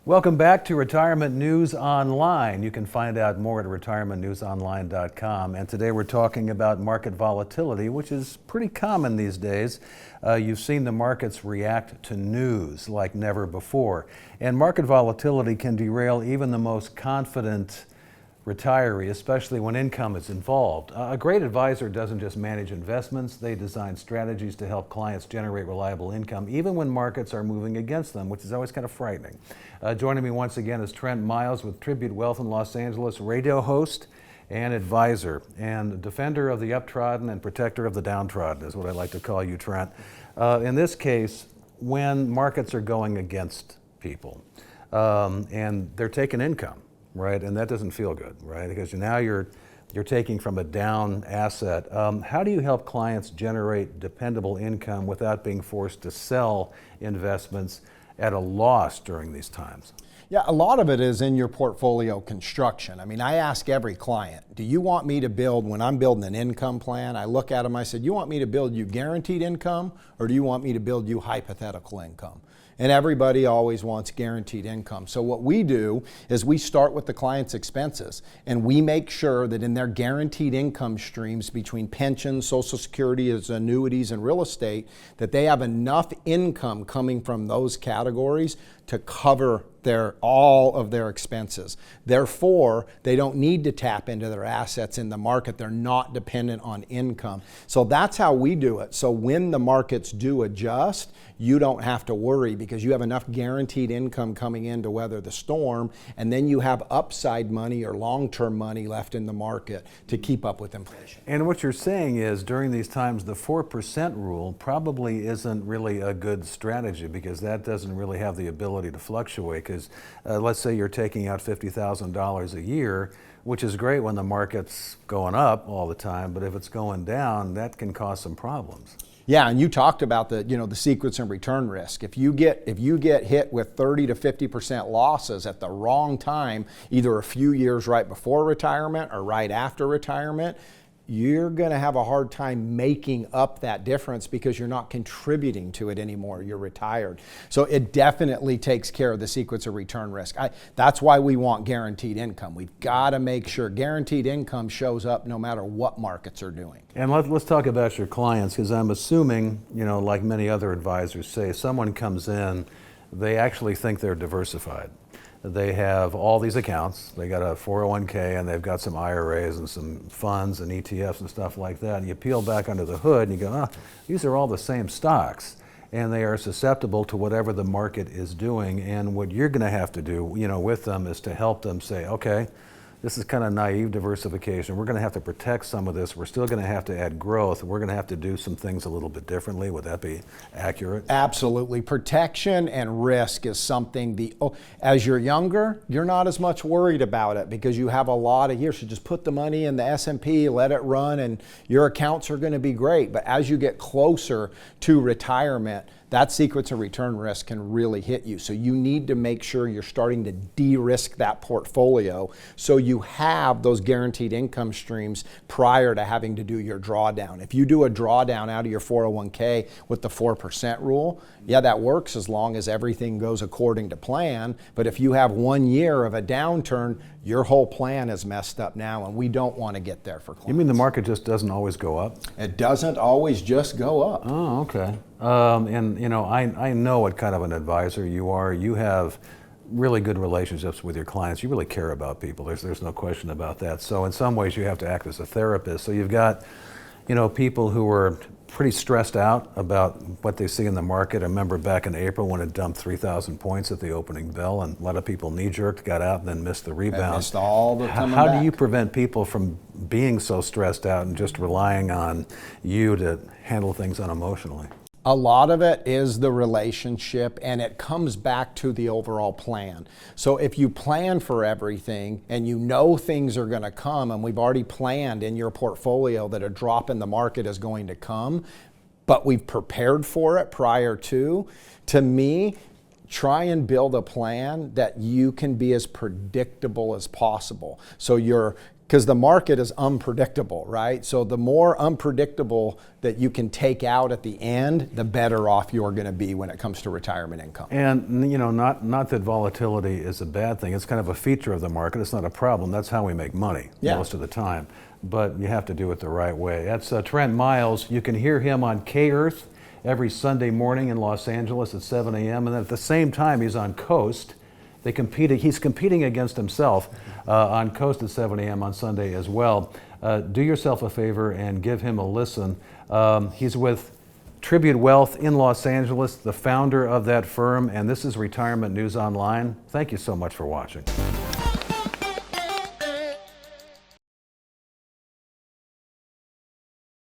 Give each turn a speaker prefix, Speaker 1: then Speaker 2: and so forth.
Speaker 1: Welcome back to Retirement News Online. You can find out more at retirementnewsonline.com. And today we're talking about market volatility, which is pretty common these days. You've seen the markets react to news like never before. And market volatility can derail even the most confident retiree, especially when income is involved. A great advisor doesn't just manage investments, they design strategies to help clients generate reliable income, even when markets are moving against them, which is always kind of frightening. Joining me once again is Trent Miles with Tribute Wealth in Los Angeles, radio host and advisor, and defender of the uptrodden and protector of the downtrodden is what I like to call you, Trent. In this case, when markets are going against people and they're taking income, right? And that doesn't feel good, right? Because now you're taking from a down asset. How do you help clients generate dependable income without being forced to sell investments at a loss during these times?
Speaker 2: Yeah, a lot of it is in your portfolio construction. I mean, I ask every client, do you want me to build, when I'm building an income plan, I look at them, I said, you want me to build you guaranteed income or do you want me to build you hypothetical income? And everybody always wants guaranteed income. So what we do is we start with the client's expenses and we make sure that in their guaranteed income streams between pensions, Social Security, annuities, and real estate, that they have enough income coming from those categories to cover all of their expenses. Therefore, they don't need to tap into their assets in the market. They're not dependent on income. So that's how we do it. So when the markets do adjust, you don't have to worry because you have enough guaranteed income coming in to weather the storm, and then you have upside money or long-term money left in the market to keep up with inflation.
Speaker 1: And what you're saying is during these times, the 4% rule probably isn't really a good strategy because that doesn't really have the ability to fluctuate. Because let's say you're taking out $50,000 a year, which is great when the market's going up all the time, but if it's going down, that can cause some problems.
Speaker 2: Yeah, and you talked about the sequence and return risk. If you get hit with 30 to 50% losses at the wrong time, either a few years right before retirement or right after retirement, you're going to have a hard time making up that difference because you're not contributing to it anymore. You're retired. So it definitely takes care of the sequence of return risk. That's why we want guaranteed income. We've got to make sure guaranteed income shows up no matter what markets are doing.
Speaker 1: And let's talk about your clients, because I'm assuming, like many other advisors say, someone comes in, they actually think they're diversified. They have all these accounts. They got a 401k and they've got some IRAs and some funds and ETFs and stuff like that. And you peel back under the hood and you go, these are all the same stocks and they are susceptible to whatever the market is doing. And what you're going to have to do, with them is to help them say, okay, this is kind of naive diversification. We're going to have to protect some of this. We're still going to have to add growth. We're going to have to do some things a little bit differently. Would that be accurate?
Speaker 2: Absolutely. Protection and risk is something, as you're younger, you're not as much worried about it because you have a lot of years. So just put the money in the S&P, let it run, and your accounts are going to be great. But as you get closer to retirement, that sequence of return risk can really hit you. So you need to make sure you're starting to de-risk that portfolio so you have those guaranteed income streams prior to having to do your drawdown. If you do a drawdown out of your 401k with the 4% rule, yeah, that works as long as everything goes according to plan. But if you have 1 year of a downturn, your whole plan is messed up now, and we don't want to get there for clients.
Speaker 1: You mean the market just doesn't always go up?
Speaker 2: It doesn't always just go up.
Speaker 1: Oh, okay. I know what kind of an advisor you are. You have really good relationships with your clients. You really care about people. There's no question about that. So in some ways you have to act as a therapist. So you've got, people who are pretty stressed out about what they see in the market. I remember back in April when it dumped 3,000 points at the opening bell and a lot of people knee-jerked, got out and then missed the rebound.
Speaker 2: And missed all the coming
Speaker 1: How
Speaker 2: back.
Speaker 1: do you prevent people from being so stressed out and just relying on you to handle things unemotionally?
Speaker 2: A lot of it is the relationship, and it comes back to the overall plan. So if you plan for everything and you know things are going to come, and we've already planned in your portfolio that a drop in the market is going to come, but we've prepared for it prior to me, try and build a plan that you can be as predictable as possible. So your because the market is unpredictable, right? So the more unpredictable that you can take out at the end, the better off you're going to be when it comes to retirement income.
Speaker 1: And you know, not that volatility is a bad thing. It's kind of a feature of the market. It's not a problem. That's how we make money most of the time. But you have to do it the right way. That's Trent Miles. You can hear him on K-Earth every Sunday morning in Los Angeles at 7 a.m. And then at the same time, he's on Coast. He's competing against himself on Coast at 7 a.m. on Sunday as well. Do yourself a favor and give him a listen. He's with Tribute Wealth in Los Angeles, the founder of that firm, and this is Retirement News Online. Thank you so much for watching.